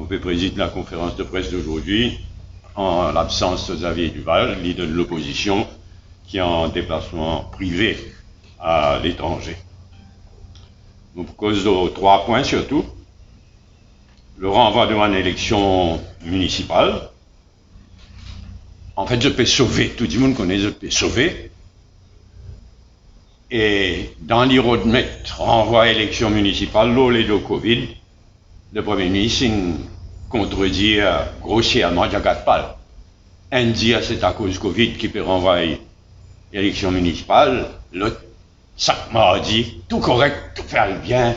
Vous pouvez présider la conférence de presse d'aujourd'hui en l'absence de Xavier Duval, leader de l'opposition, qui est en déplacement privé à l'étranger. Nous proposons 3 points surtout. Le renvoi devant une élection municipale. En fait, je peux sauver, tout le monde connaît, je peux sauver. Et dans l'Irodmettre, renvoi à élection municipale, l'Oledo Covid, le Premier ministre contredit grossièrement Jacques Pal. Un dit c'est à cause Covid qui peut renvoyer l'élection municipale, l'autre, chaque mardi, tout correct, tout faire bien,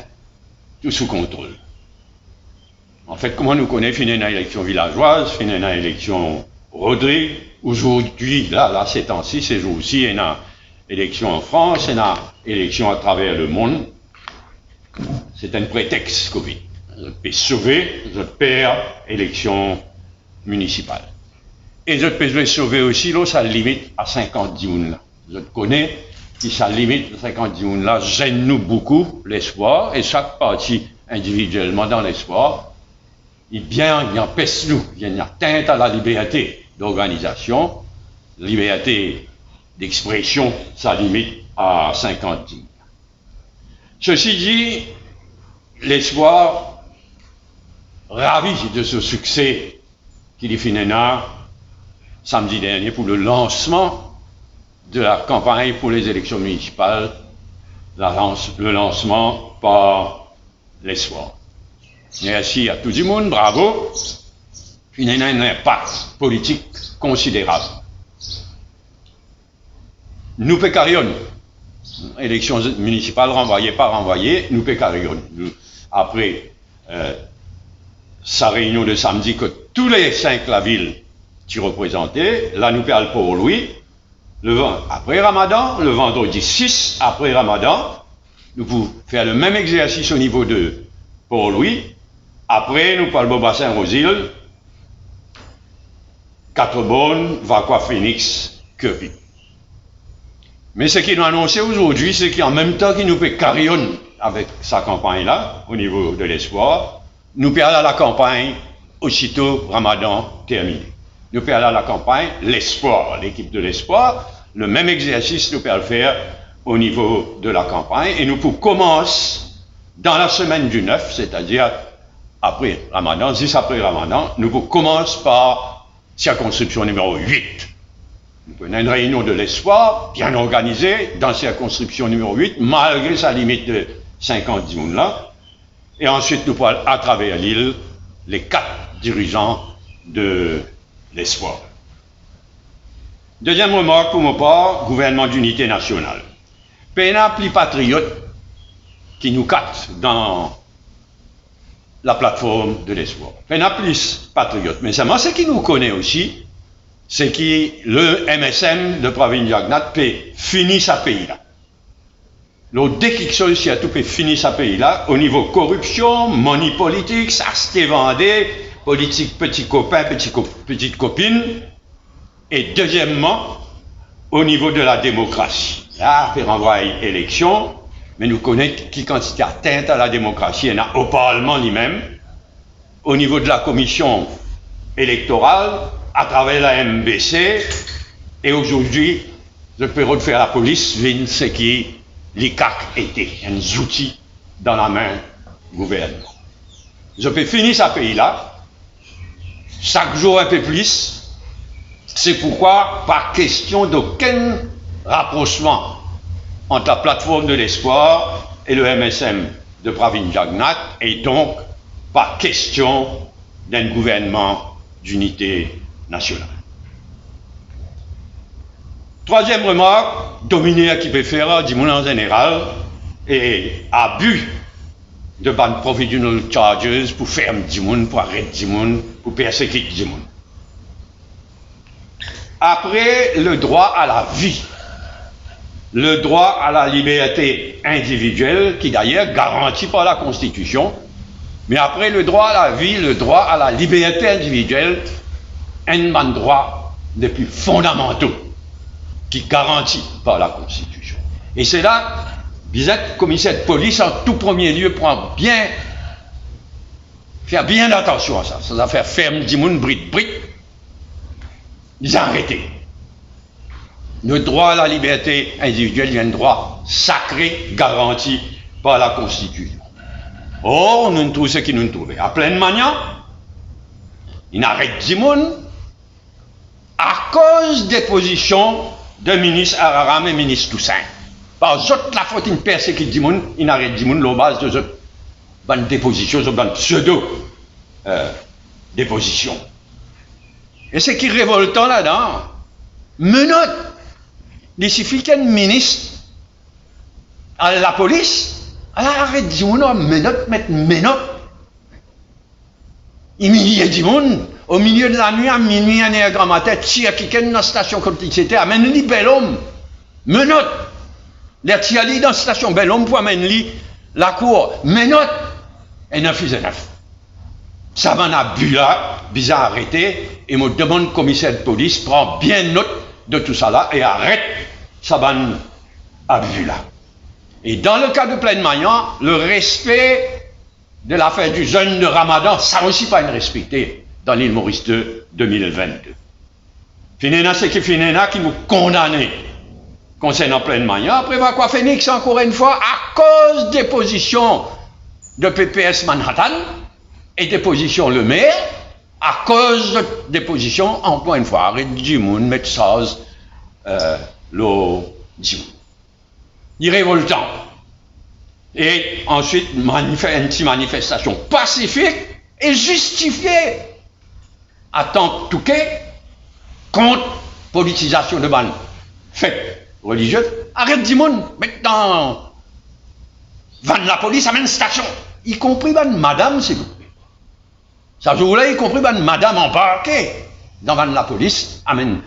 tout sous contrôle. En fait, comment nous connaissons, finir une élection villageoise, finir une élection Rodrigue, aujourd'hui, là, ces temps-ci, ces jours-ci, il y a une élection en France, il y a une élection à travers le monde. C'est un prétexte Covid. Je peux sauver, je perds élection municipale. Et je peux sauver aussi, là, ça limite à 50 jours là. Je connais, qui ça limite à 50 jours là, gêne nous beaucoup l'espoir, et chaque parti individuellement dans l'espoir, il empêche nous, il y a une atteinte à la liberté d'organisation, liberté d'expression, ça limite à 50 jours. Ceci dit, l'espoir ravi de ce succès qu'il est fini samedi dernier pour le lancement de la campagne pour les élections municipales, le lancement par l'espoir. Merci à tout le monde, bravo. Il y a un impact politique considérable. Nous pécarions. Élections municipales renvoyées, pas renvoyées, nous pécarions. Après sa réunion de samedi, que tous les 5 la ville qui représentaient, là nous parlons pour Louis, après Ramadan, le vendredi 6 après Ramadan, nous pouvons faire le même exercice au niveau de Port-Louis. Après, nous parlons de Bassin-Rosil, Quatre-Bonnes, Vaqua Phoenix, Quepi. Mais ce qu'il nous a annoncé aujourd'hui, c'est qu'en même temps qu'il nous fait carillonner avec sa campagne-là, au niveau de l'espoir, nous perdons à la campagne aussitôt Ramadan terminé. Nous perdons à la campagne l'espoir, l'équipe de l'espoir, le même exercice nous perdons faire au niveau de la campagne, et nous pouvons commencer dans la semaine du 9, c'est-à-dire après Ramadan, 10 après Ramadan, nous pouvons commencer par circonscription numéro 8. Nous avons une réunion de l'espoir, bien organisée, dans circonscription numéro 8, malgré sa limite de 50 jours là. Et ensuite, nous parlons à travers l'île les 4 dirigeants de l'espoir. Deuxième remarque pour ma part, gouvernement d'unité nationale. Pénal plus patriote qui nous capte dans la plateforme de l'espoir. Pénal plus patriote. Mais seulement ce qui nous connaît aussi, c'est que le MSM de Pravin Jagnat peut finir sa pays-là. Donc, dès qu'il s'agit à tout peut finir sa pays-là, au niveau corruption, money politique, ça se vendait, politique petit copain, petite copine, et deuxièmement, au niveau de la démocratie. Là, on renvoyer élection, mais nous connaissons qui quantité atteinte à la démocratie, il y en a au Parlement lui-même, au niveau de la commission électorale, à travers la MBC, et aujourd'hui, je peux refaire la police, ce qui les CAC étaient un outil dans la main du gouvernement. Je peux finir ce pays-là, chaque jour un peu plus, c'est pourquoi, pas question d'aucun rapprochement entre la plateforme de l'espoir et le MSM de Pravin Jagnat, et donc pas question d'un gouvernement d'unité nationale. Troisième remarque, dominer qui peut faire du monde en général et abus de ban provisional charges pour fermer du monde, pour arrêter du monde, pour persécuter du monde. Après, le droit à la vie, le droit à la liberté individuelle, qui d'ailleurs garanti par la Constitution, mais après le droit à la vie, le droit à la liberté individuelle, un droit des plus fondamentaux qui est garanti par la Constitution. Et c'est là, Bizet, commissaire de police, en tout premier lieu, prend bien Faire bien attention à ça. Ça va faire ferme du monde, bride. Ils ont arrêté. Le droit à la liberté individuelle est un droit sacré garanti par la Constitution. Or, nous trouvons ce qui nous trouvons. À pleine manière, ils arrêtent du monde à cause des positions de ministre Araram et ministre Toussaint. Par eux, la faute, ils persécutent du monde, ils arrêtent du monde, la base de eux. Bonne déposition, bonne pseudo-déposition. Et ce qui est révoltant là-dedans, menotte. Il suffit qu'un ministre à la police, arrête du monde, menotte, humilier du monde, au milieu de la nuit, à minuit, un néagrammateur, tire quelqu'un dans la station complicité, amène-lui bel homme, menotte. Les tiali dans la station bel homme pour amène-lui la cour, menotte. Et 9 is 9. Ça m'en a bu là, bizarre arrêté, et me demande commissaire de police, prend bien note de tout ça là, et arrête ça m'en a bu là. Et dans le cas de Pleine Maillan, le respect de la fête du jeûne de Ramadan, ça aussi pas une respecté dans l'île Maurice de 2022. Finéna, c'est qui Finéna qui nous condamnait concernant Pleine Maillan. Après, va quoi Phoenix encore une fois, à cause des positions de PPS Manhattan et des positions Le Maire, à cause des positions, encore une fois, arrête du monde, mettre ça, l'eau du monde. Il est révoltant. Et ensuite, une petite manifestation pacifique et justifiée à tant touquet contre politisation de ban fait religieuse. Arrête du monde, maintenant, van la police amène station. Y compris madame, s'il vous plaît. Ça jour-là, y compris madame embarquée dans la police, amène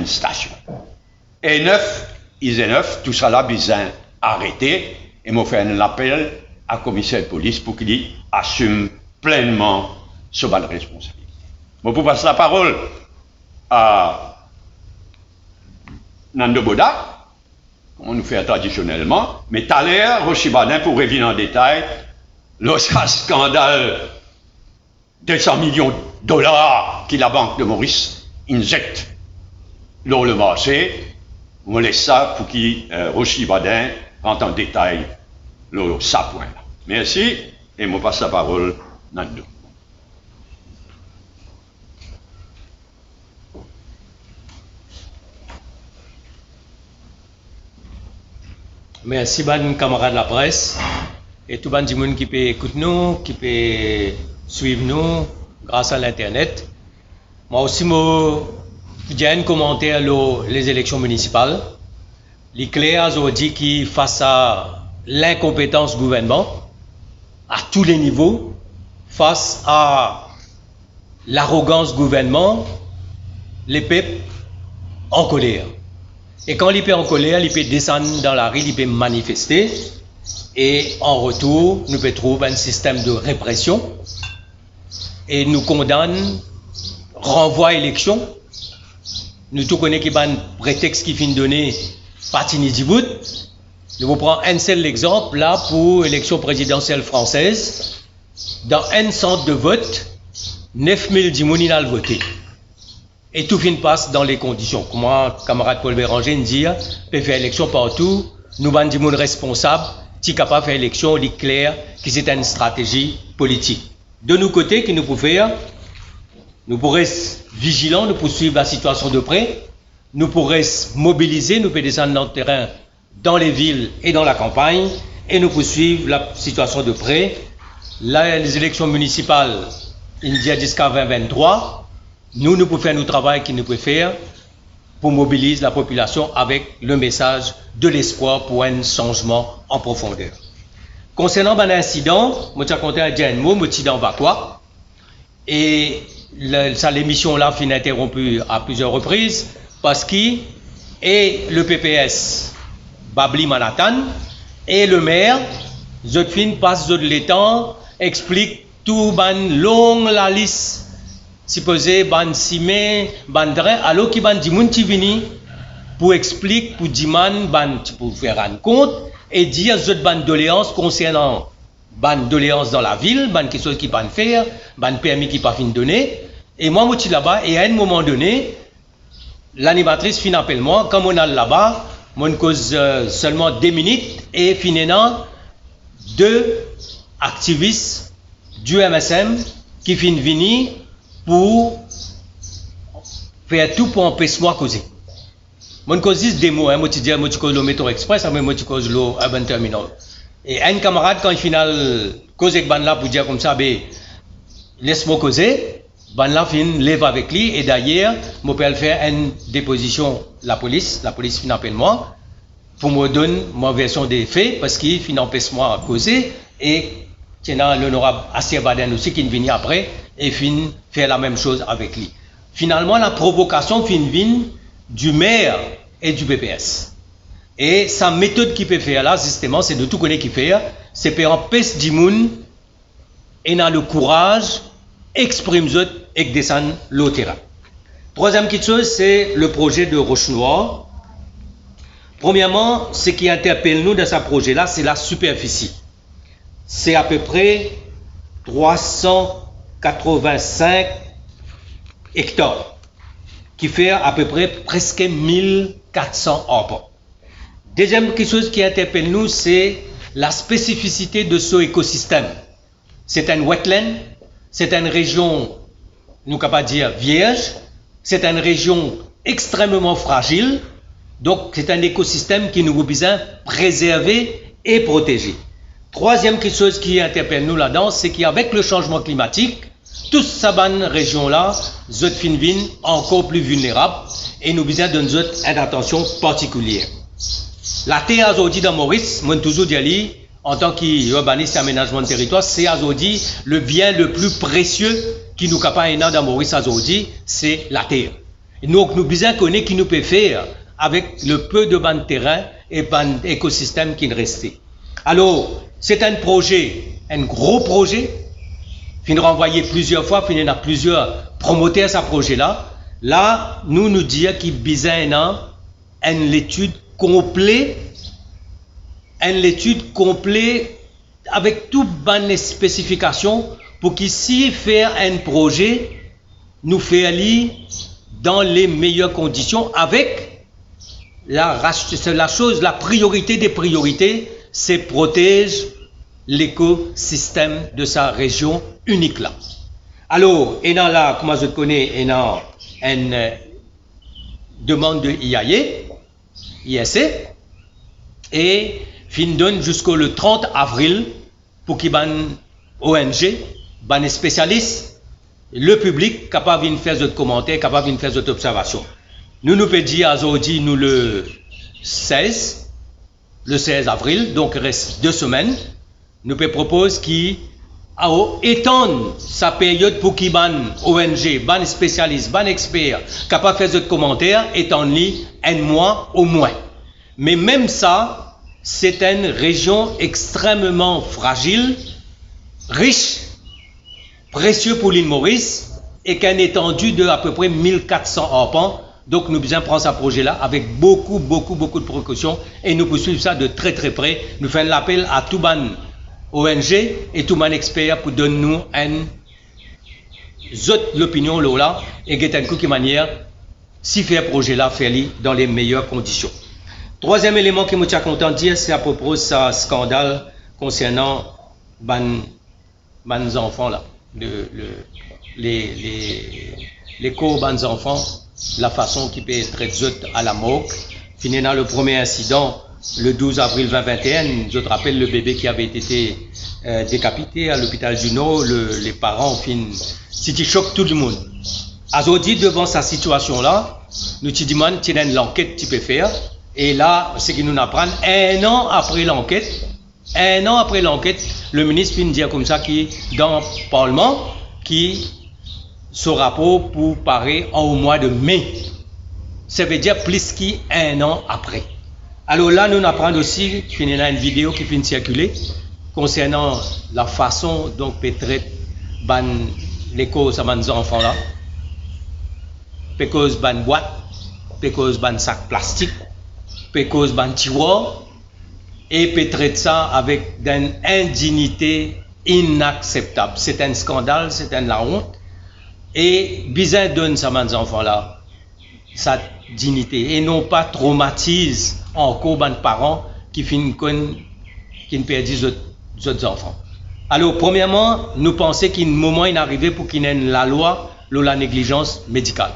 station. Et 9, ils est 9, tout ça là, bizarre, arrêté, et m'a fait un appel à commissaire de police pour qu'il assume pleinement ce bal de responsabilité. Je vous passe la parole à Nando Boda, comme on nous fait traditionnellement, mais tout à l'heure, Rochi Badin pour revenir en détail, le scandale de 100 millions de dollars que la Banque de Maurice injecte dans le marché, on laisse ça pour que Rochi Badin rentre en détail ça point. Merci, et je passe la parole à Nando. Merci, ban camarades de la presse, et tout le monde qui peut écouter nous, qui peut suivre nous grâce à l'Internet. Moi aussi, j'ai un commentaire sur les élections municipales. Les clairs ont dit que face à l'incompétence du gouvernement, à tous les niveaux, face à l'arrogance du gouvernement, les peuples en colère. Et quand les peuples en colère, les peuples descendent dans la rue, ils peuvent manifester. Et en retour, nous pouvons trouver un système de répression. Et nous condamnons, renvoi à élection. Nous tout connaissons qu'il y a un prétexte qui finit de donner Patini Djibout. Je vous prends un seul exemple là pour l'élection présidentielle française. Dans un centre de vote, 9000 Djimouni ont voté. Et tout finit passe dans les conditions. Comment, camarade Paul Béranger nous dit, peut faire élection partout, nous avons des gens responsables, qui sont capables de faire élection, il est clair que c'est une stratégie politique. De nos côtés, que nous pouvons faire, nous pourrons être vigilants, nous pouvons suivre la situation de près, nous pourrons mobiliser, nous pouvons descendre dans le terrain, dans les villes et dans la campagne, et nous pouvons suivre la situation de près. Là, les élections municipales, il dit jusqu'à 2023, nous pouvons faire notre travail qu'il nous peut faire pour mobiliser la population avec le message de l'espoir pour un changement en profondeur. Concernant l'incident, je suis content de dire un mot, incident va quoi? Et l'émission là fut interrompue à plusieurs reprises parce que le PPS Babli Manhattan et le maire, Josephine passe de l'étang, explique tout ban long la liste. Supposé ban simé ban dre alors qui ban dimoun ti vini pour expliquer pour diman ban pour faire un compte et dire zot ban doléance concernant ban doléances dans la ville, ban quelque chose qui pas faire, ban permis qui pas fin donner. Et moi, je suis là-bas, et à un moment donné, l'animatrice fin appelle moi, quand on est là-bas, on cause seulement 2 minutes, et finalement, 2 activistes du MSM qui fin venir pour faire tout pour empêcher moi de causer. Je cause des mots, je dis que je cause le métro express, mais je cause le urban terminal. Et un camarade, quand il final cause avec ban là pour dire comme ça, laisse-moi causer, ban là fin lève avec lui, et d'ailleurs, je peux faire une déposition la police fin appelle moi, pour me donner ma version des faits, parce qu'il fin empêche moi de causer, et tiens, l'honorable Assir Baden aussi qui vient après, et fin faire la même chose avec lui. Finalement, la provocation fin vient du maire et du BPS. Et sa méthode qui peut faire là, justement, c'est de tout connaître qui fait, c'est pour empêcher du monde et dans le courage, exprime et descendre le terrain. Troisième petite chose, c'est le projet de Roche Noire. Premièrement, ce qui interpelle nous dans ce projet-là, c'est la superficie. C'est à peu près 385 hectares, qui fait à peu près presque 1400 arbres. Deuxième chose qui interpelle nous, c'est la spécificité de ce écosystème. C'est un wetland, c'est une région, nous ne pouvons pas dire vierge, c'est une région extrêmement fragile, donc c'est un écosystème qui nous a besoin de préserver et protéger. Troisième chose qui interpelle nous là-dedans, c'est qu'avec le changement climatique, toute cette région-là, zot finvin encore plus vulnérable et nous besoin d'une attention particulière. La terre aujourd'hui dans Maurice, moi toujours dit en tant qu'urbaniste et aménagement de territoire, c'est aujourd'hui le bien le plus précieux qui nous capable dans Maurice aujourd'hui, c'est la terre. Et donc nous besoin connaître qui nous peut faire avec le peu de ban de terrain et ban écosystème qui nous reste. Alors, c'est un projet, un gros projet. Fin renvoyer plusieurs fois, fin a plusieurs promoteurs à ce projet-là. Là, nous disons qu'il y a besoin d'une étude complète, avec toutes bonnes spécifications pour qu'ici faire un projet, nous faire dans les meilleures conditions avec la priorité des priorités, c'est protéger l'écosystème de sa région unique là. Alors, et dans là, comment je connais, et dans une demande de ISC, et fin donne jusqu'au 30 avril pour qu'il y ait une ONG, une spécialiste, le public capable de faire des commentaires, capable de faire des observations. Nous pouvons dire aujourd'hui, nous le 16 avril, donc il reste 2 semaines. Nous proposons qu'il étende sa période pour qu'il y ait une ONG, un spécialiste, un expert, capable de faire des commentaires, étendre-lui 1 mois au moins. Mais même ça, c'est une région extrêmement fragile, riche, précieux pour l'île Maurice, et qui a une étendue de à peu près 1400 arpents. Donc nous devons prendre ce projet-là avec beaucoup de précautions, et nous poursuivons ça de très près. Nous faisons l'appel à tout ban ONG et tout man expert pour donner nous une l'opinion là et get un coup de manière si faire projet là faire dans les meilleures conditions. Troisième élément que je suis content de dire, c'est à propos de ce scandale concernant les enfants là, les co-bans enfants, la façon qui peut être traitée à la morgue. Fini dans le premier incident le 12 avril 2021, je te rappelle le bébé qui avait été décapité à l'hôpital Juno, les parents fin, c'était choc tout le monde. Aujourd'hui, devant cette situation-là, nous te demandons l'enquête tu peux faire. Et là, ce qui nous apprend, 1 an après l'enquête, le ministre vient dire comme ça qui dans le Parlement, qui ce rapport pour paraître au mois de mai. Ça veut dire plus qu'1 an après. Alors là, nous apprenons aussi, finira une vidéo qui vient circuler concernant la façon dont peut-être les causes à mes enfants là, parce ban boîte, parce ban sac plastique, parce ban tiroir, et pétrer ça avec une indignité inacceptable. C'est un scandale, c'est une la honte. Et Bizin donne ça à ces enfants-là, sa dignité, et non pas traumatise encore les parents qui perdent les autres enfants. Alors, premièrement, nous pensons qu'un moment est arrivé pour qu'il y ait la loi sur la négligence médicale.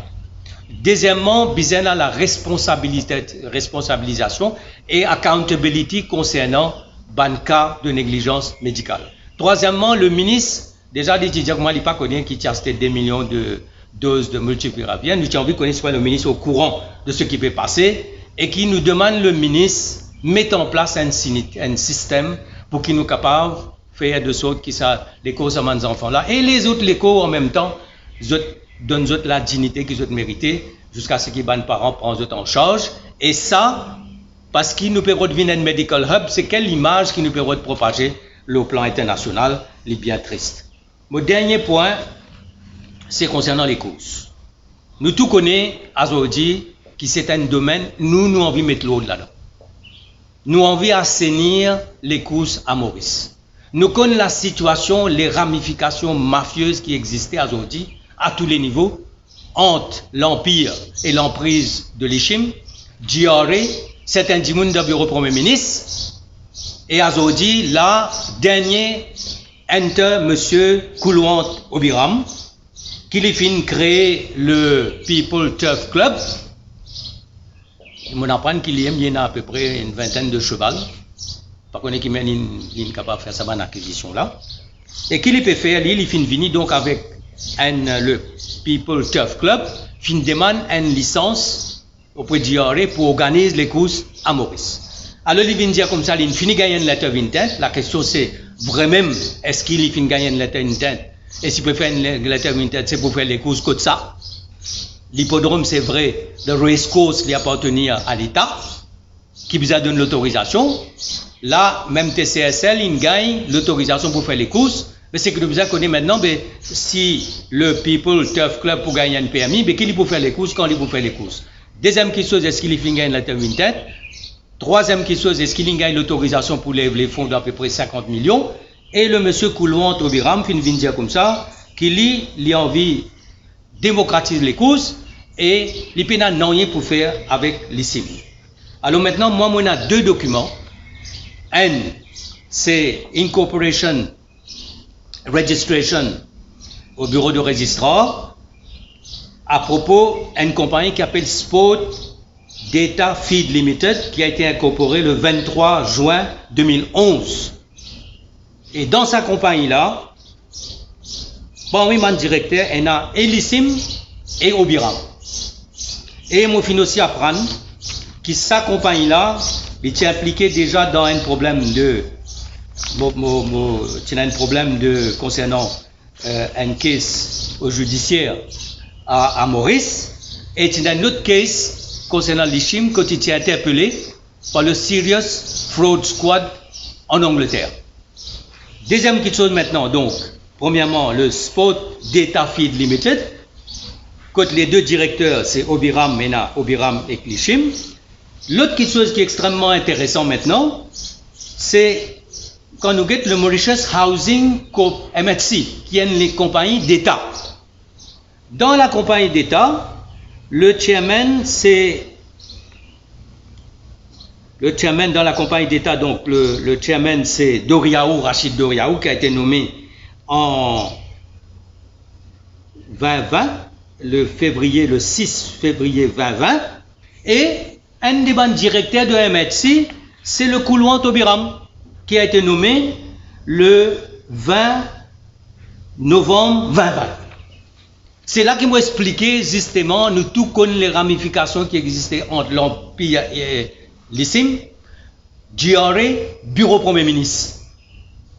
Deuxièmement, Bizin a la responsabilisation et accountability concernant le cas de négligence médicale. Troisièmement, le ministre, déjà dit que moi, il n'y a pas connu qui a acheté 2 millions de doses de multipiraviens. Nous avons envie de connaître le ministre au courant de ce qui peut passer et qui nous demande le ministre mettre en place un système pour qu'il nous capable de faire de sorte que ça les causes à mes enfants-là et les autres les causes en même temps donnent la dignité qu'ils ont méritée jusqu'à ce que les parents prennent en charge. Et ça, parce qu'il nous peut devenir un medical hub, c'est quelle image qui nous peut propager le plan international, les bien tristes. Mon dernier point, c'est concernant les causes. Nous tous connaissons aujourd'hui que c'est un domaine, nous avons envie de mettre l'eau là-dedans. Nous avons envie d'assainir les causes à Maurice. Nous connaissons la situation, les ramifications mafieuses qui existaient aujourd'hui à tous les niveaux, entre l'Empire et l'emprise de l'Ichim, Diaré, certains dimoun de bureau Premier ministre, et aujourd'hui, là, dernier, enter M. Koulouant Obiram, qui les fin créer le People Turf Club. On apprend qu'il y a à peu près une vingtaine de chevals. Par contre, il est capable de faire sa acquisition là. Et qu'il peut faire, il fin venir donc avec le People Turf Club, fin demande une licence auprès de Diaré pour organiser les courses à Maurice. Alors, il vient dire comme ça, il finit gagner une lettre d'intent. La question c'est vraiment, est-ce qu'il finit gagner une lettre d'intent? Et s'il peut faire une lettre d'intent, c'est pour faire les courses comme ça. L'hippodrome, c'est vrai, le race course qui appartenait à l'État, qui vous a donné l'autorisation. Là, même TCSL, il gagne l'autorisation pour faire les courses. Mais c'est que nous vous connaissez maintenant, si le People Turf Club pour gagner un permis, qu'il peut faire les courses, quand il peut faire les courses. Deuxième question, est-ce qu'il finit gagner une lettre d'intent? Troisième question, est-ce qu'il gagne l'autorisation pour les fonds d'à peu près 50 millions? Et le monsieur Koulouant Obiram vient dire comme ça, qu'il a envie de démocratiser les courses et il n'a rien pour faire avec l'ICIM. Alors maintenant, moi, on a deux documents. Un, c'est Incorporation Registration au bureau de registrar à propos d'une compagnie qui s'appelle Sport Data Feed Limited qui a été incorporée le 23 juin 2011. Et dans sa compagnie-là, parmi mon directeur, il y a Elissim et Obiram. Et moi, je aussi apprendre que sa compagnie-là, il est impliqué déjà dans un problème concernant un case au judiciaire à Maurice. Et il y a un autre case concernant l'Ichim qui a été interpellé par le Serious Fraud Squad en Angleterre. Deuxième chose maintenant, donc, premièrement, le Sport Data Feed Limited, côté les deux directeurs, c'est Obiram et Klishim. L'autre chose qui est extrêmement intéressant maintenant, c'est quand nous avons le Mauritius Housing Corp MHC, qui est une compagnie d'État. Dans la compagnie d'État, le chairman dans la compagnie d'État, donc le chairman c'est Rachid Doriaou, qui a été nommé en 2020, le 6 février 2020, et un des bons directeurs de MHC, c'est le Koulouant Obiram, qui a été nommé le 20 novembre 2020. C'est là qu'il m'a expliqué justement, nous tous connaissons les ramifications qui existaient entre l'Empire et l'ICIM, Diaré, bureau Premier ministre.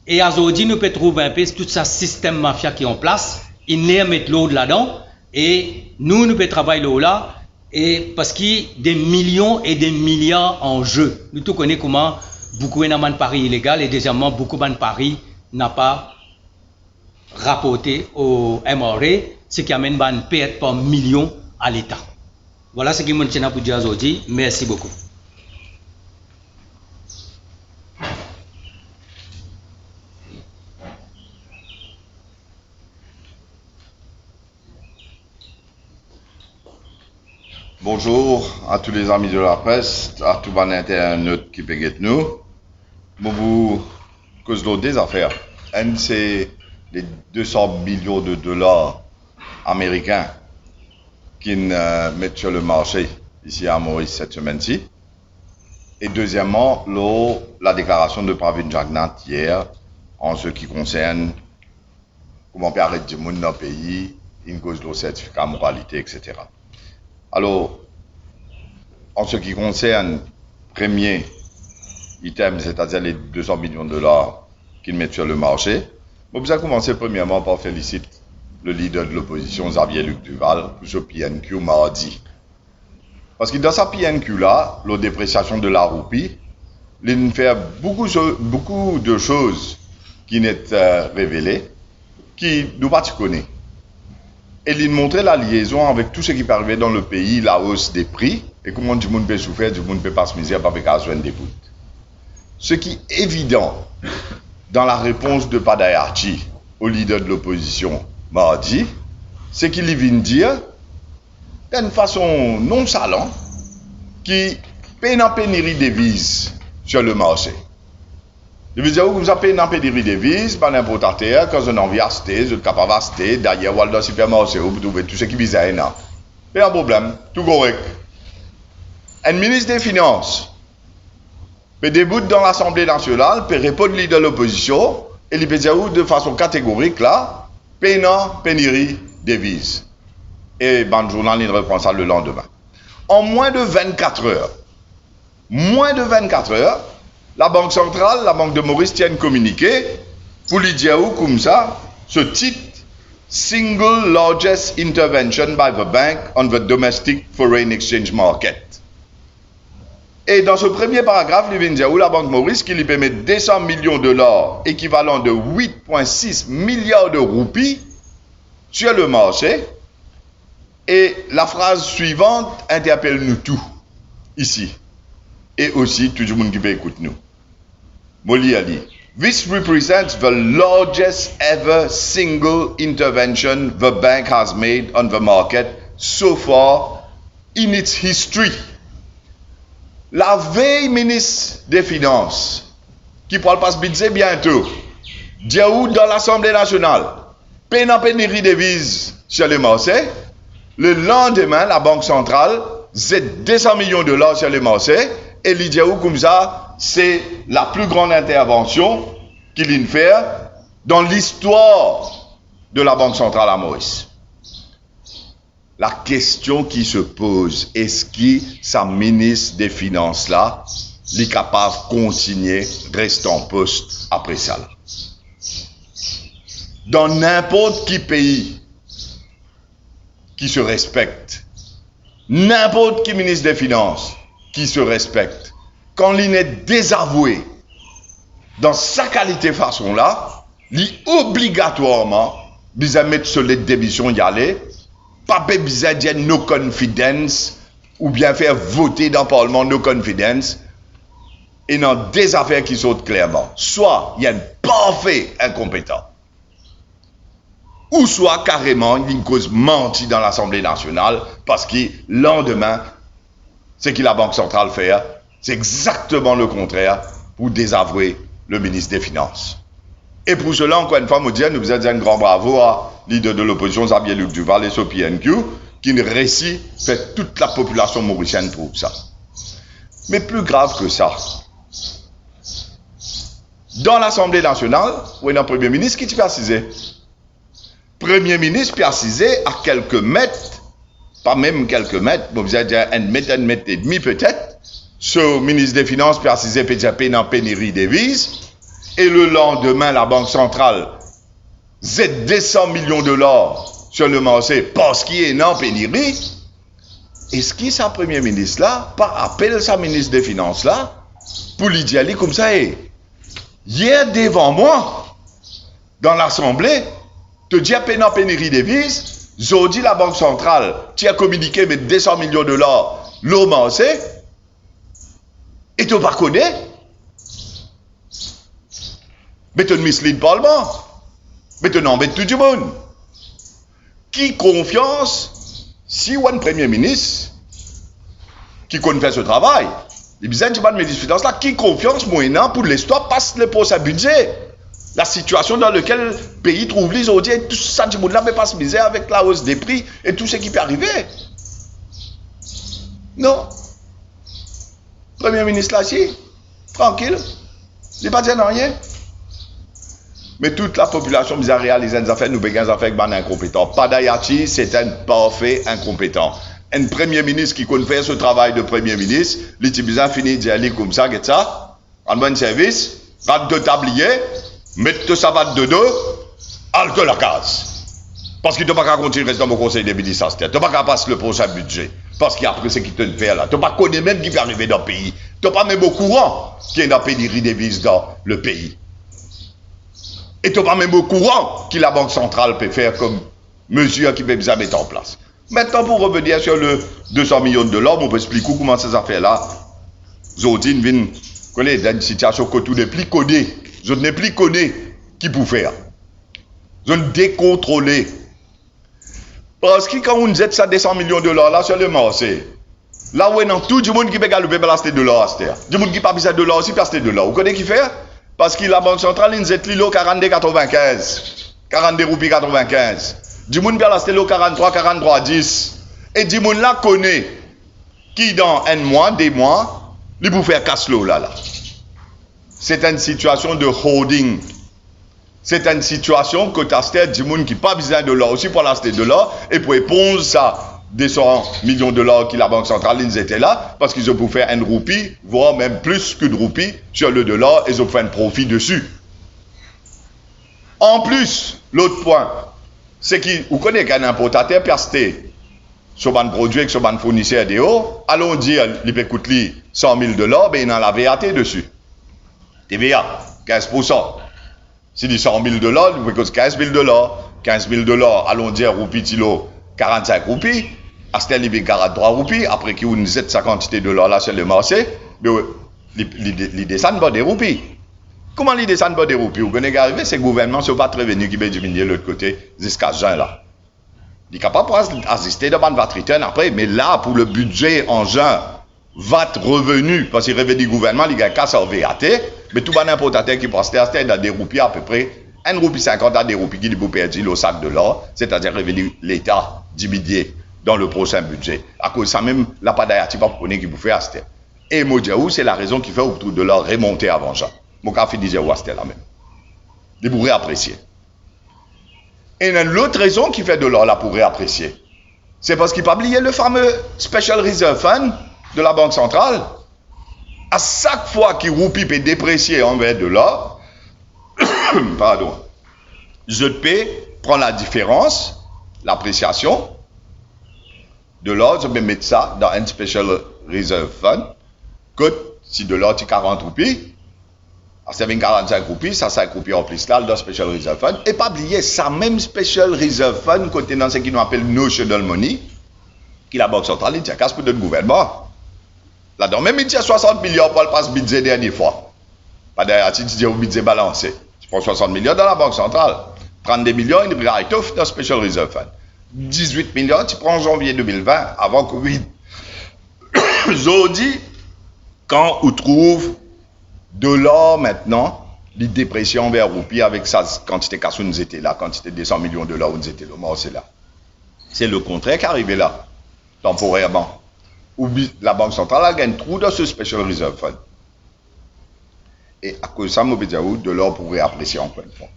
Et aujourd'hui, nous pouvons trouver un peu tout ce système mafia qui est en place, il n'est mettre l'eau là-dedans, et nous pouvons travailler là, et parce qu'il y a des millions et des milliards en jeu. Nous tous connaissons comment beaucoup de paris illégal, et deuxièmement, beaucoup de paris n'a pas rapporté au MRA, ce qui amène une perte par millions à l'État. Voilà ce que je tiens à vous dire aujourd'hui. Merci beaucoup. Bonjour à tous les amis de la presse, à tout les internautes qui peuvent nous. Je vous cause des affaires. Un, c'est les 200 millions de dollars américains qui mettent sur le marché ici à Maurice cette semaine-ci. Et deuxièmement, la déclaration de Pravin Jagnnath hier en ce qui concerne comment on peut arrêter du monde dans le pays, une cause de certificat de moralité, etc. Alors, en ce qui concerne premier item, c'est-à-dire les 200 millions de dollars qu'ils mettent sur le marché, je vais commencer premièrement par féliciter le leader de l'opposition, Xavier-Luc Duval, pour ce PNQ mardi. Parce que dans sa PNQ-là, la dépréciation de la roupie, il fait beaucoup de choses qui n'est révélées, qui nous pas connaît. Et il montrait la liaison avec tout ce qui peut arriver dans le pays, la hausse des prix, et comment du monde peut souffrir, du monde peut pas se misère, pas avec besoin des bouts. Ce qui est évident dans la réponse de Padayarchi au leader de l'opposition mardi, c'est qu'il vient dire d'une façon nonchalante qui paye une pénurie de devises sur le marché. Je veux dire que vous avez une pénurie de devises, pas n'importe terre, quand on a envie d'acheter, vous êtes capable d'acheter, d'ailleurs, vous allez dans le supermarché, vous trouvez tout ce qui vise à là. Pas un problème, tout correct. Un ministre des Finances peut débuter dans l'Assemblée nationale, peut répondre au leader de l'opposition, et il peut dire de façon catégorique là, pénurie de devises. Et le journal, il reprend ça le lendemain. En moins de 24 heures, la Banque centrale, la Banque de Maurice tient un communiqué pour lui dire comme ça, ce titre, Single Largest Intervention by the Bank on the Domestic Foreign Exchange Market. Et dans ce premier paragraphe, il vient dire où la Banque Maurice qui lui permet 200 millions de dollars, équivalent de 8,6 milliards de roupies, sur le marché. Et la phrase suivante interpelle nous tous, ici. Et aussi tout le monde qui peut écouter nous. Molly a dit, this represents the largest ever single intervention the bank has made on the market so far in its history. La veille ministre des Finances, qui pourra passer budget bientôt, dit dans l'Assemblée nationale, pénurie de devises sur le marché, le lendemain, la Banque centrale zède 200 millions de dollars sur le marché, et il dit comme ça, c'est la plus grande intervention qu'il fait dans l'histoire de la Banque centrale à Maurice. La question qui se pose, est-ce que sa ministre des Finances là, est capable de continuer, rester en poste après ça? Dans n'importe quel pays qui se respecte, n'importe quel ministre des Finances qui se respecte, quand il est désavoué dans sa qualité façon là, il obligatoirement besoin mettre sur les démissions y aller, pas besoin de dire no confidence ou bien faire voter dans le Parlement no confidence et dans des affaires qui sont clairement, soit il y a un parfait incompétent, ou soit carrément une cause menti dans l'Assemblée nationale parce que le lendemain, ce que la Banque centrale fait, c'est exactement le contraire pour désavouer le ministre des Finances. Et pour cela, encore une fois, nous vous êtes un grand bravo à leader de l'opposition, Xavier-Luc Duval et son PNQ, qui ne réussit, fait toute la population mauricienne trouve ça. Mais plus grave que ça, dans l'Assemblée nationale, où il y a un Premier ministre qui t'y précisé. Premier ministre précisé à quelques mètres, pas même quelques mètres, vous allez dire un mètre et demi peut-être, ce ministre des Finances précisé peut-être en pénurie des devises, et le lendemain, la Banque centrale zède 200 millions de dollars sur le marché parce qu'il est en pénurie. Est-ce que sa Premier ministre là, pas appelle sa ministre des Finances là, pour lui dire comme ça, hier devant moi, dans l'Assemblée, te dire en pénurie des devises, aujourd'hui la Banque centrale, tu as communiqué avec 200 millions de dollars l'eau marché, et tu ne pas connais. Mais tu ne mislead le Parlement. Mais tu n'embêtes tout le monde. Qui confiance, si un Premier ministre qui connaît faire ce travail. Les besoins du ministre des Finances là, qui confiance moyennant pour l'histoire passe le procès budget. La situation dans laquelle le pays trouve les audiens, tout ça, du monde là, mais pas se miser avec la hausse des prix et tout ce qui peut arriver. Non. Premier ministre là, si, tranquille, il n'est pas dit rien. Mais toute la population a réalisé des affaires, nous besoin des affaires avec un incompétent. Padayachi, c'est un parfait incompétent. Un premier ministre qui connaît faire ce travail de premier ministre, il a fini d'y aller comme ça, en bon service, rate de tablier, mettre sa batte de deux, halte la case. Parce qu'il ne peut pas continuer rester dans mon conseil des ministres. Tu ne peux pas passer le prochain budget. Parce qu'après, c'est qui te fait là. Tu ne peux pas connaître même qui peut arriver dans le pays. Tu n'es pas même au courant qu'il y a une pénurie des devises dans le pays. Et tu n'es pas même au courant que la Banque centrale peut faire comme mesure qui peut bien mettre en place. Maintenant, pour revenir sur le 200 millions de dollars, on peut expliquer comment ces affaires-là, Zodine vient connaître dans une situation que tout n'est plus connu. Je n'ai plus connu qui peut faire. Je ne décontrôlé. Parce que quand on jette ça 200 millions de dollars là sur le marché, là où il y a tout le monde qui peut galoper pour acheter de l'or, du monde qui pas besoin de l'or aussi pour acheter de l'or. Vous connaissez qui fait? Parce que la Banque centrale, il jette l'îlot 42,95. 42 roupies 95. Du monde peut acheter l'eau 43,10. Et du monde là connaît qui dans un mois, des mois, il peut faire casse l'eau là. C'est une situation de holding. C'est une situation que tu as du monde qui n'a pas besoin de l'or aussi pour acheter de l'or et pour éponger ça 200 millions de dollars que la Banque centrale ils étaient là parce qu'ils ont pu faire une roupie, voire même plus qu'une roupie sur le dollar et ils ont fait un profit dessus. En plus, l'autre point, c'est que vous connaissez qu'un importateur peut acheter sur un produit avec sur un fournisseur de haut, allons dire, il peut coûter 100 000 dollars, ben il a la VAT dessus. TVA, 15%. Si dit 100 000 dollars, il peut coûter 15 000 dollars. 15 000 dollars, allons dire, roupies, tilo, 45 roupies. Acheter il 43 roupies. Après qu'il y a cette quantité de dollars là sur le marché, il descend pas des roupies. Comment il descend pas des roupies? Vous connaissez arrivé, c'est le gouvernement, c'est pas très venu qui va diminuer de l'autre côté, jusqu'à juin là. Il est capable d'assister devant VAT return après, mais là, pour le budget en juin, VAT revenu, parce que le revenu du gouvernement, il y a qu'à sur VAT, mais tout le importateur qui peut acheter dans des roupies à peu près, 1 roupie 50 à des roupies qui peut perdre le sac de l'or, c'est-à-dire revenu l'État diminué dans le prochain budget. À cause de ça même, la Padayati pas pour qui peut faire acheter. Et Modiaou, c'est la raison qui fait autour de l'or remonter avant juin. Mon café disait où acheter là même. Vous pourrez apprécier. Et l'autre raison qui fait de l'or là pour réapprécier, c'est parce qu'il n'a pas oublié le fameux Special Reserve Fund de la Banque centrale. À chaque fois qu'il roupie peut déprécier envers de l'or, pardon, ZP prend la différence, l'appréciation de l'or, je vais mettre ça dans un Special Reserve Fund, que si de l'or c'est 40 roupies, c'est 45 roupies, ça 5 roupies en plus là, dans Special Reserve Fund. Et pas oublier, ça même Special Reserve Fund, côté dans ce qu'on appelle Notional Money, qui la Banque centrale, il tient casse pour notre gouvernement. Là-dedans, même il tient 60 millions pour le passe budget dernière fois. Pas derrière, tu dis au budget balancé. Tu prends 60 millions dans la Banque centrale. 32 millions, il y a dans Special Reserve Fund. 18 millions, tu prends en janvier 2020, avant Covid. Zodi, quand on trouve de l'or maintenant, les dépressions vers roupie avec sa quantité casse où nous étions là, quantité de 200 millions de dollars où nous étions là, c'est là. C'est le contraire qui est arrivé là, temporairement. Où la Banque centrale a gagné trop dans ce Special Reserve Fund. Et à cause de ça, de l'or pourrait apprécier encore une fois.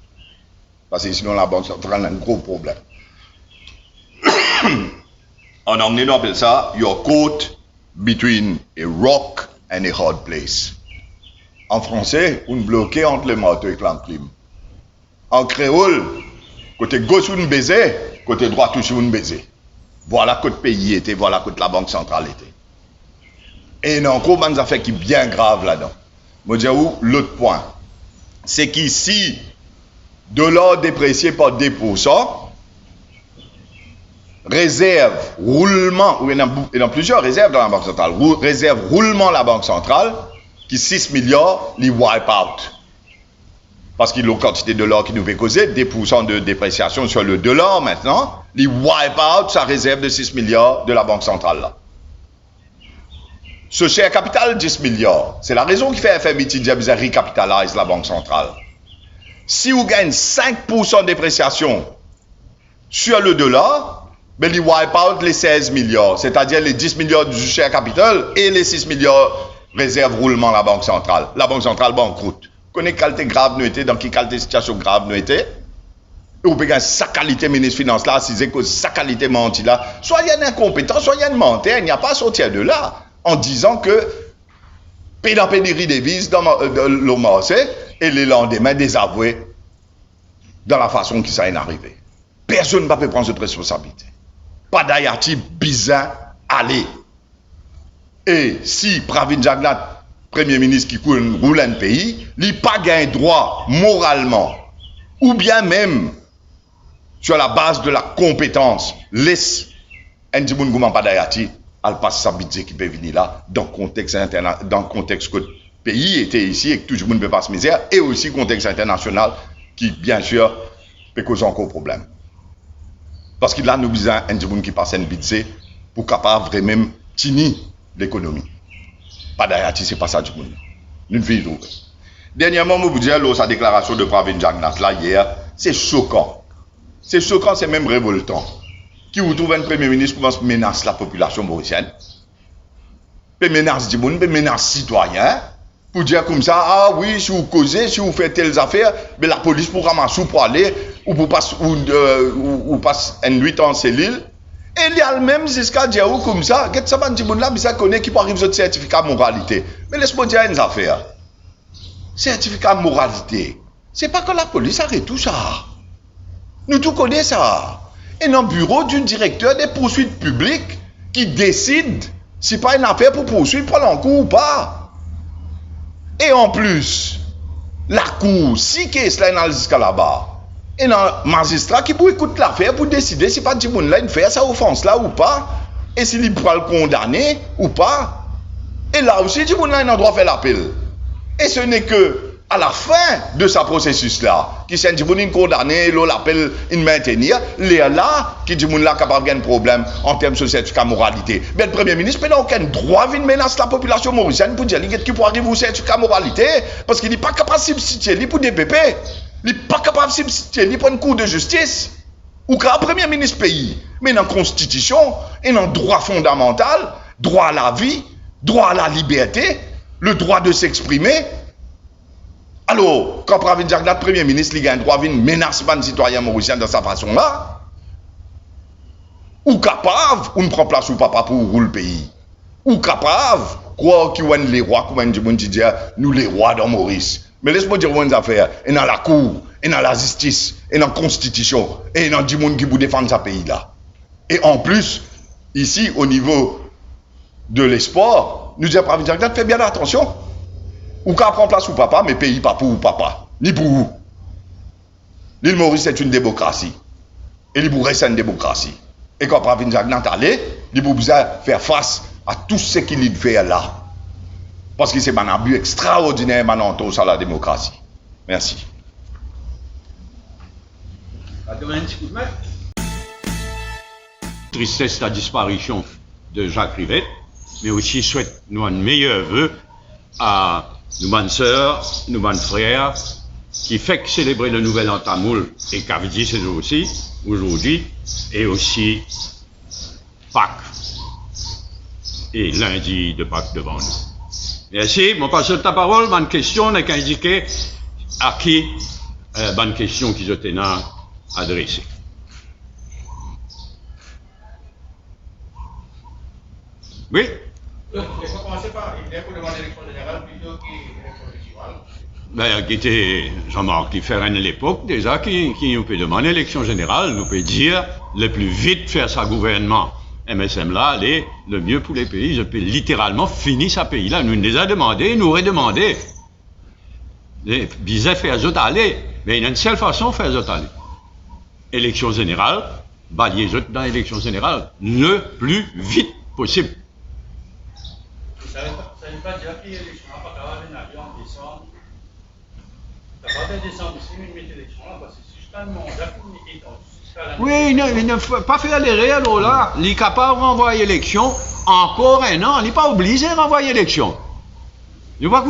Parce que sinon, la Banque centrale a un gros problème. En anglais, on appelle ça your caught between a rock and a hard place. En français, on est bloqué entre le marteau et l'enclume. En créole, côté gauche, on baiser, côté droit, toujours on baiser. Voilà que le pays était, voilà que la Banque centrale était. Et il y a encore des affaires qui sont bien graves là-dedans. Je dis où l'autre point, c'est qu'ici, de l'or déprécié par 2%, réserve, roulement, il y a plusieurs réserves dans la Banque centrale, réserve, roulement la Banque centrale, qui 6 milliards, les wipe out. Parce qu'il y a une quantité de l'or qui nous fait causer, 2% de dépréciation sur le dollar maintenant, les wipe out sa réserve de 6 milliards de la Banque centrale là. Ce share capital, 10 milliards. C'est la raison qui fait FMI dit recapitalise la Banque centrale. Si vous gagnez 5% de dépréciation sur le dollar, ben, il wipe out les 16 milliards, c'est-à-dire les 10 milliards du share capital et les 6 milliards réserve roulement à la Banque centrale. La Banque centrale banqueroute. Connaît qualité grave nous était, dans quelle qualité situation grave nous était. Et vous pouvez sa qualité ministre finance là, si c'est que sa qualité menti là, soit il y a un incompétent, soit il y a un menteur, il n'y a pas à sortir de là, en disant que pédapénérie des vises dans le marché et les lendemains désavoués dans la façon qui ça est arrivé. Personne ne peut prendre cette responsabilité. Pas d'ayati bizarre, allez. Et si Pravin Jagnat, Premier ministre qui roule un pays, il n'a pas gagné droit moralement, ou bien même sur la base de la compétence, laisse un Djibouti pas d'ayati, elle passe sa budget qui peut venir là, dans le contexte que le pays était ici et que tout le monde ne peut pas se misère, et aussi le contexte international qui, bien sûr, peut causer encore problème. Parce qu'il a nous besoin un Djibouti qui passe un budget pour capable vraiment tenir l'économie. Pas d'ayati, c'est pas ça du monde. Nous vivons. Dernièrement, je vous dis, sa déclaration de Pravin Jagnat là hier, c'est choquant. C'est choquant, c'est même révoltant. Qui vous trouve un premier ministre qui menace la population mauricienne, peut menace du monde, peut menace citoyen, pour dire comme ça, ah oui, si vous causez, si vous faites telles affaires, mais la police pour ramasser pour aller, ou pour passer une nuit en cellule. Et il y a le même jusqu'à dire comme ça, qu'est-ce que ça dit là, mais ça connaît qui peut arriver ce certificat de moralité. Mais laisse-moi dire une affaire. Certificat de moralité, c'est pas que la police arrête tout ça. Nous tout connaissons ça. Et dans le bureau du directeur des poursuites publiques qui décide si pas une affaire pour poursuivre, prendre en cours ou pas. Et en plus, la cour, si qu'est-ce là jusqu'à là-bas, et un magistrat qui peut écouter l'affaire pour décider si pas Djibouti là, il fait sa offense là ou pas, et s'il peut le condamner ou pas. Et là aussi, Djibouti là, il a droit de faire l'appel. Et ce n'est que à la fin de ce processus-là, qui s'est Djibouti condamné, l'appel, il maintenir, là, qui Djibouti là capable de gagner un problème en termes de certificat de moralité. Mais le Premier ministre n'a aucun droit de menacer la population mauricienne pour dire qu'il peut arriver au certificat de moralité, parce qu'il n'est pas capable de substituer pour DPP. Il n'est pas capable de substituer pour une cour de justice. Ou qu'un Premier ministre pays, mais dans la Constitution, et dans le droit fondamental, droit à la vie, droit à la liberté, le droit de s'exprimer. Alors, quand Pravin Jagnat, Premier ministre, il a un droit de menacer les citoyens mauriciens de sa façon-là, ou capable, on ne prend place ou papa pour rouler le pays, ou capable, quoi qu'il y ait les rois, comme on dit, nous les rois dans Maurice. Mais laisse-moi dire une affaire, et dans la cour, et dans la justice, et dans la constitution, et dans du monde qui vous défend ce pays-là. Et en plus, ici, au niveau de l'espoir, nous disons Pravin Jagnat, fais bien attention. Ou qu'à prendre place ou papa, mais pays pas pour papa, ni pour vous. L'île Maurice est une démocratie. Et l'île Maurice est une démocratie. Et quand Pravin Jagnat allait, il a besoin de faire face à tout ce qu'il fait là. Parce que c'est un abus extraordinaire maintenant à la démocratie. Merci. Tristesse la disparition de Jacques Rivette, mais aussi souhaite nous un meilleur vœu à nous bonnes sœurs, nous bonnes frères, qui fait que célébrer le nouvel an tamoul et qu'avdit c'est aussi aujourd'hui, et aussi Pâques et lundi de Pâques devant nous. Merci, mon pasteur ta parole, bonne question n'est qu'indiquer à qui bonne question qui je tenais à adresser. Oui? Donc, il faut commencer par l'idée pour demander l'élection générale plutôt qu'élection municipale. Ben, qui était Jean-Marc Differen à l'époque, déjà, qui nous peut demander l'élection générale, nous peut dire le plus vite faire sa gouvernement. MSM là, aller le mieux pour les pays. Je peux littéralement finir sa pays là. Nous les a demandé, nous aurait demandé. Bizarre faire autres aller, mais il y a une seule façon de faire autres aller. Élection générale, balayer autres dans l'élection générale, le plus vite possible. Ça ne veut pas dire qu'il y a l'élection, pas qu'à avoir un avion en décembre. Ça 31 décembre, si vous mettez l'élection là, parce que si je t'en demande, oui, il ne faut pas faire les réels là. Il est capable de renvoyer l'élection encore un an. Il n'est pas obligé de renvoyer l'élection. Je vois que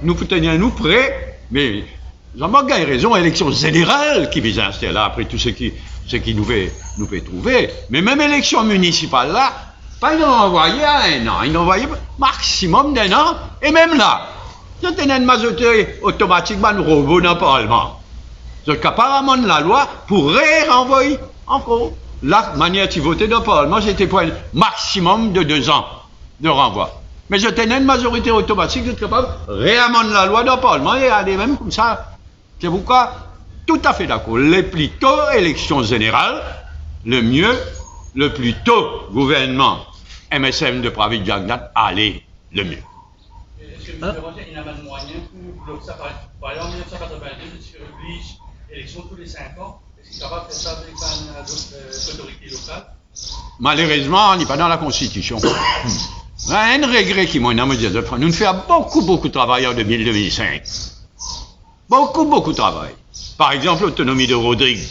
nous tenir nous prêts, mais Jean-Marc a raison, élection générale qui vise à installer là, après tout ce qui nous fait trouver. Mais même élection municipale là, pas ils ont envoyé à un an, ils ont envoyé maximum d'un an, et même là, je tenais une majorité automatiquement un robot dans le Parlement. Vous êtes capable de la loi pour renvoyer encore. La manière de voter dans le Parlement, c'était pour un maximum de 2 ans de renvoi. Mais je tenais une majorité automatique, vous êtes capable de réamender la loi dans le Parlement et aller même comme ça. C'est pourquoi, tout à fait d'accord. Le plus tôt élection générale, le mieux, le plus tôt gouvernement MSM de Pravi Jagnat, allez, le mieux. Est-ce que il n'y a pas de moyen pour ça, par exemple, en 1982, je oblige élection tous les 5 ans. Est-ce qu'il est capable de faire ça avec d'autres autorités locales? Malheureusement, on n'est pas dans la Constitution. Un regret qui m'a dit, nous faisons beaucoup de travail en 2005. Beaucoup de travail. Par exemple, l'autonomie de Rodrigue.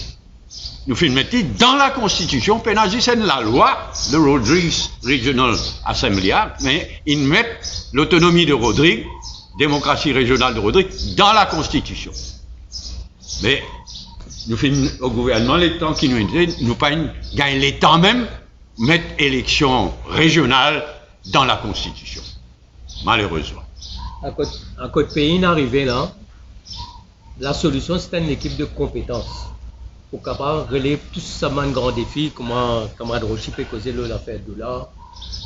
Nous faisons mettre dans la Constitution, c'est la loi de Rodrigue Regional Assembly Act, mais ils mettent l'autonomie de Rodrigue, démocratie régionale de Rodrigue, dans la Constitution. Mais nous faisons au gouvernement les temps qui nous intéressent, nous pas gagnent les temps même, mettre élection régionale dans la Constitution. Malheureusement. À côté pays n'arrivé là, la solution c'est une équipe de compétences. Pour capable relever tout ça un grand défi, comment camarade Rochi peut causer l'affaire de là,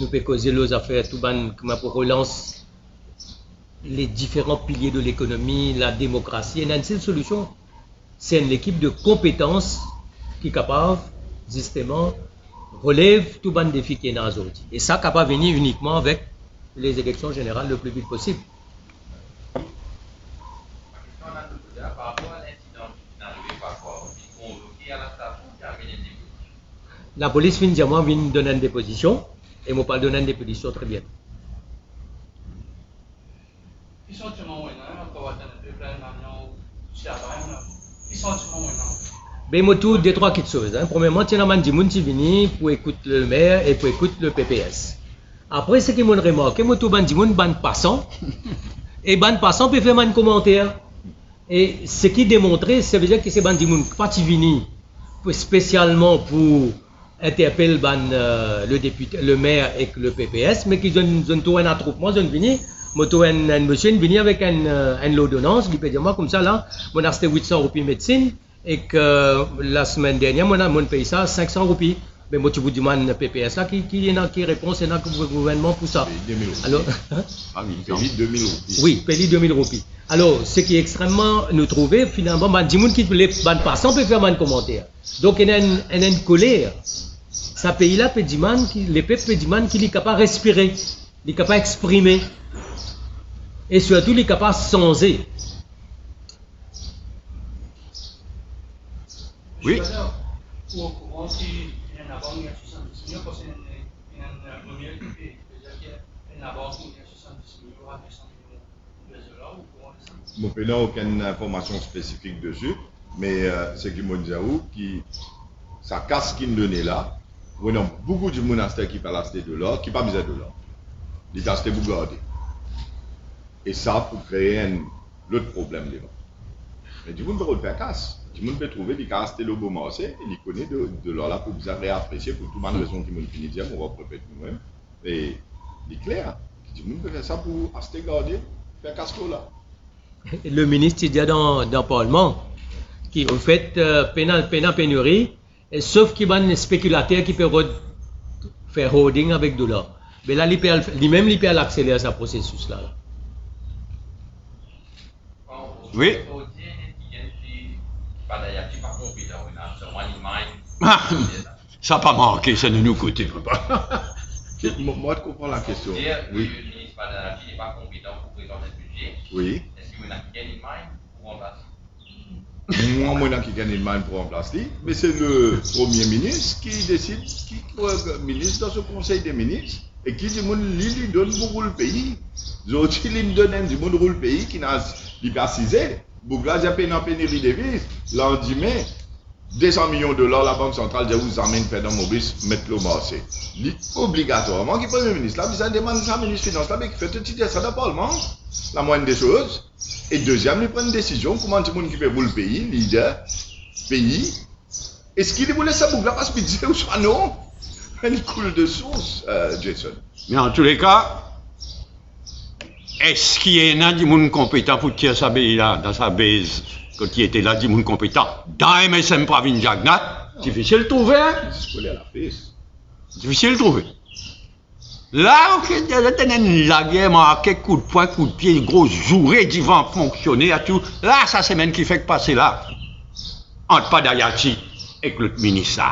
nous peut causer les affaires tout ban comment pour relance les différents piliers de l'économie, la démocratie. Et une seule solution, c'est une équipe de compétences qui est capable justement relève tout ban défi qui est dans aujourd'hui. Et ça capable venir uniquement avec les élections générales le plus vite possible. Par rapport à l'incident qui n'arrivait pas fort, convoqué à la station, qui a amené des dépositions. La police vient dire moi vient donner une déposition et moi pas donner une déposition très bien. Qui sont tu m'en encore un plein maintenant qui sont tu m'en Ben moi tout deux trois petites choses. Premièrement, tu as man di moun qui vini pour écouter le maire et pour écouter le PPS. Après ce qui m'ont remarqué, moi tout ban di moun ban passant et ban passant peut faire un commentaire. Et ce qui démontrait, ça veut dire que c'est ban di moun pas vini spécialement pour interpeller le député, le maire et le PPS, mais qui ont tout un attroupement, ils ont venu. Un monsieur est venu avec une ordonnance, il peut dire moi comme ça là, on a acheté 800 roupies médecine et que la semaine dernière, on paye ça 500 roupies. Mais moi tu vous dis le PPS là qui répond, c'est là que le gouvernement pour ça. Alors, Paye 2000 roupies. Oui, paye 2000 roupies. Alors, ce qui est extrêmement nous trouver, finalement, des gens qui les passants peuvent faire un commentaire. Donc, il y a une colère. Ça pays-là, les peuples pédimans qui sont capables de respirer, qui sont capables d'exprimer, et surtout, ils sont capables de songer. Oui. Au courant qu'il y a un avant, il y a 70 millions, parce qu'il y a un premier qui peut dire qu'il y a un avant, il y a 70 millions à 200 millions de dollars, au courant de ça. Je n'ai aucune information spécifique dessus, mais c'est qui m'a dit qui ça casse qui nous donne là. On a beaucoup de monastères qui peuvent acheter de l'or, qui n'ont pas besoin de l'or. Ils ont acheté pour garder. Et ça pour créer un autre problème devant. Mais du coup, on peut le faire casse. Tout le monde peut trouver des castes le beau marché et il connaît de l'or là pour bien réapprécier pour toute bonne raison qui me finit dire on va répéter nous-mêmes. Et il est clair. Tout le monde peut faire ça pour acheter, garder, faire casse là. Le ministre dit dans le Parlement qui au fait pénurie, sauf qu'il y a un spéculateur qui peut faire holding avec de l'or. Mais là, lui-même, il peut accélérer ce processus-là. Oui. Ça n'a pas manqué, ça ne nous coûte pas. Moi, je comprends la question. Oui. Oui. Le ministre Badanachi n'est pas compétent pour présenter le budget. Oui. Est-ce qu'il y a une main pour remplacer? Moi, je qui gagne une main pour remplacer, mais c'est le Premier ministre qui décide, qui est ministre dans ce Conseil des ministres, et qui dit qu'il lui donne beaucoup le pays. D'autres, il donne du monde le pays qui n'a pas cisé. Bougla, j'ai payé dans pénurie des devises. Là, on dit, mais 200 millions de dollars, la Banque centrale, je vous amène pendant Maurice, mettre le marché. Obligatoirement, qui Premier ministre, là, vous demande ça, ministre des Finances, là, mais qui fait tout ça dans le Parlement, la moindre des choses. Et deuxième, il prend une décision, comment tout le monde qui fait pour le pays, leader, pays. Est-ce qu'il voulait ça, Bougla, parce qu'il disait, ou soit non? Il coule de source, Jason. Mais en tous les cas, est-ce qu'il y en a des gens compétents pour tirer sa base là, dans sa base, quand il était là, des gens compétents? Dans MSM Pravin Jagnat, difficile de trouver, hein? Difficile de trouver. Là, il y a la guerre marquée, coup de poing, coup de pied, grosse jourée, du vent fonctionner, à tout. Là, ça c'est même qui fait que passer là. Entre pas d'Ayati et le ministre.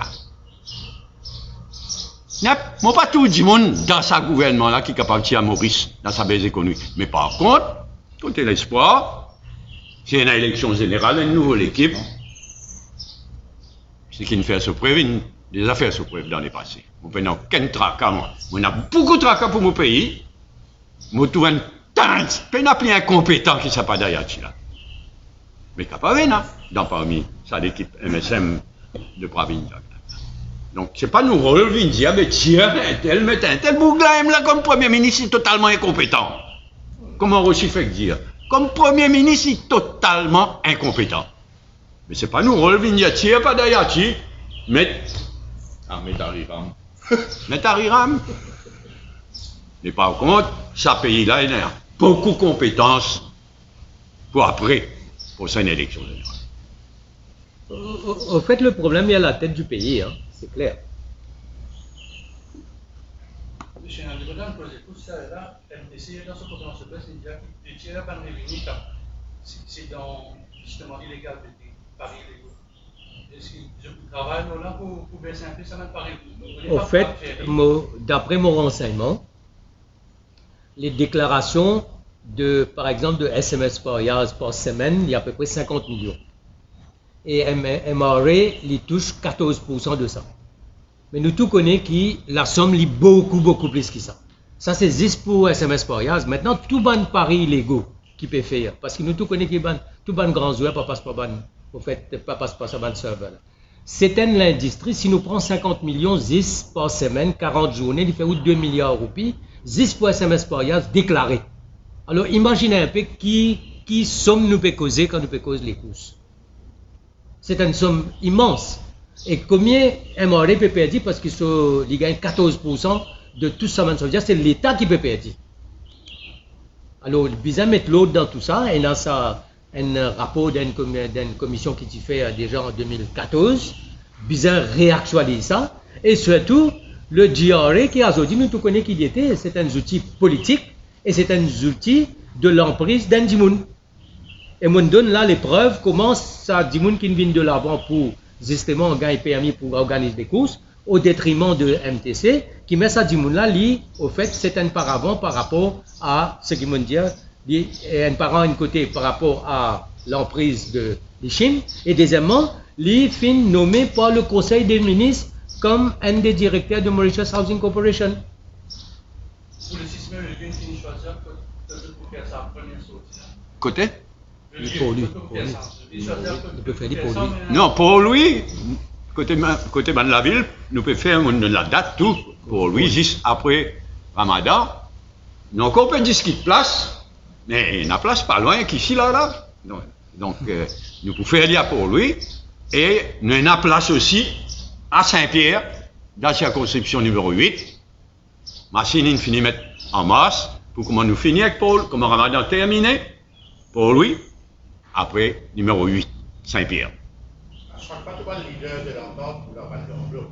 Moi, pas tout le monde dans sa gouvernement là qui est capable de tirer à Maurice dans sa base économique. Mais par contre, côté l'espoir, c'est une élection générale, une nouvelle équipe. C'est qui nous fait se preuve, des affaires se preuve dans les passés. Nous prenons aucun tracas, moi. On a beaucoup de tracas pour mon pays. Nous trouvons un tante, peine à plus incompétent qui s'appelle d'Ayati là. Mais capable, dans parmi ça l'équipe MSM de Pravin Jagnat. Donc, ce n'est pas nous relever de dire, mais tiens, un tel Bougla, là, comme Premier ministre, il est totalement incompétent. Comment Rossi fait dire? Comme Premier ministre, il est totalement incompétent. Mais ce n'est pas nous relever de dire, tiens, pas d'Ayati, mais. Ah, mais Tariram. Mais Tariram. Mais par contre, ce pays-là, il a beaucoup de compétences pour après, pour ça, une élection générale. Au fait, le problème est à la tête du pays, hein. C'est clair. Monsieur Nandribodan, pour tout ça, là, MTC, dans ce conférence de presse, il dit que le tiers par les c'est dans, justement, illégal de Paris illégaux. Est-ce que je travaille là pour baisser un peu, ça m'a paru. Au fait, d'après mon renseignement, les déclarations de, par exemple, de SMS par semaine, il y a à peu près 50 millions. Et MRA, il touche 14% de ça. Mais nous tous connaissons que la somme est beaucoup plus que ça. Ça, c'est 10 pour SMS par Yaz. Maintenant, tout ban paris illégaux qui peut faire. Parce que nous tous connaissons que tout ban grand joueur ne passe pas ban. Au fait, pas passe pas ça ban serveur. C'est l'industrie. Si nous prenons 50 millions, 10 par semaine, 40 journées, il fait 2 milliards de roupies. 10 pour SMS par Yaz déclaré. Alors, imaginez un peu qui somme nous peut causer quand nous peut causer les courses. C'est une somme immense. Et combien MRA peut perdre parce qu'il gagne 14% de tout ça. C'est l'État qui peut perdre. Alors, il besoin de mettre l'autre dans tout ça. Et dans ça, un rapport d'une commission qui s'est fait déjà en 2014. Besoin de réactualiser ça. Et surtout, le GRA qui a dit, nous tous connaissons qui il était. C'est un outil politique et c'est un outil de l'emprise d'Andimoun. Et on donne là les preuves comment ça dit qui vient de l'avant pour justement gagner permis pour organiser des courses au détriment de MTC qui met ça dit là au fait c'est un paravent par rapport à ce qui me dit un parent un côté par rapport à l'emprise de Chine et deuxièmement il fin nommé par le Conseil des ministres comme un des directeurs de Mauritius Housing Corporation. Pour le système de qui choisir pour faire ça première sortie. Côté? Pour lui. Non, pour lui, côté de la ville, nous pouvons faire la date, tout. Pour lui, juste après Ramadan. Nous encore un disque de place, mais il n'y a place pas loin qu'ici, là. Donc, nous pouvons faire lien pour lui. Et nous avons place aussi à Saint-Pierre, dans la circonscription numéro 8. Machine finit mettre en masse pour comment nous finir avec Paul, comment Ramadan terminé pour lui. Après, numéro 8, Saint-Pierre. À chaque fois, tu vois le leader de l'entente pour la balle de bloc.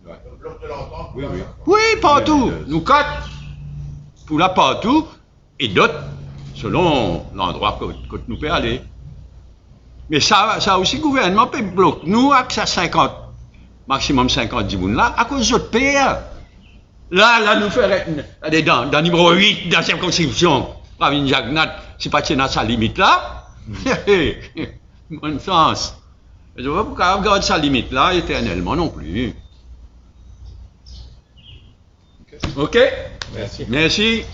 Le bloc de l'entente. Oui, partout. Nous quatre, pour la partout, et d'autres, selon l'endroit que nous pouvons aller. Mais ça aussi, le gouvernement peut bloquer. Nous, avec ça 50, maximum 50 dimoun là, à cause de notre père. Là, nous faisons dans le numéro 8, dans la circonscription, Pravin Jagnat, c'est pas dans sa limite là. Bonne chance. Je ne vois pas pourquoi regarde sa limite là éternellement non plus. Ok? Merci. Merci.